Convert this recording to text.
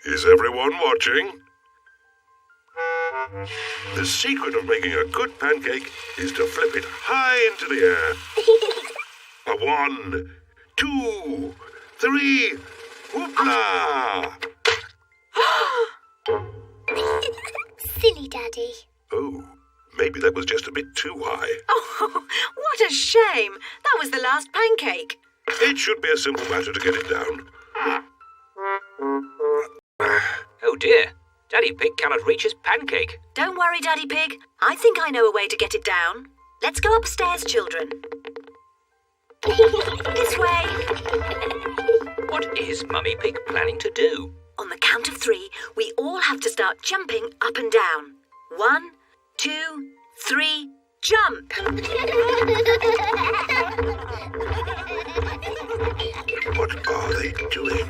Is everyone watching? The secret of making a good pancake is to flip it high into the air. A 1, 2, 3, whoopla! Silly Daddy. Oh, maybe that was just a bit too high. Oh, what a shame. That was the last pancake. It should be a simple matter to get it down. Oh dear, Daddy Pig cannot reach his pancake. Don't worry, Daddy Pig. I think I know a way to get it down. Let's go upstairs, children. This way. What is Mummy Pig planning to do? On the count of 3, we all have to start jumping up and down. 1, 2, 3, jump! What are they doing?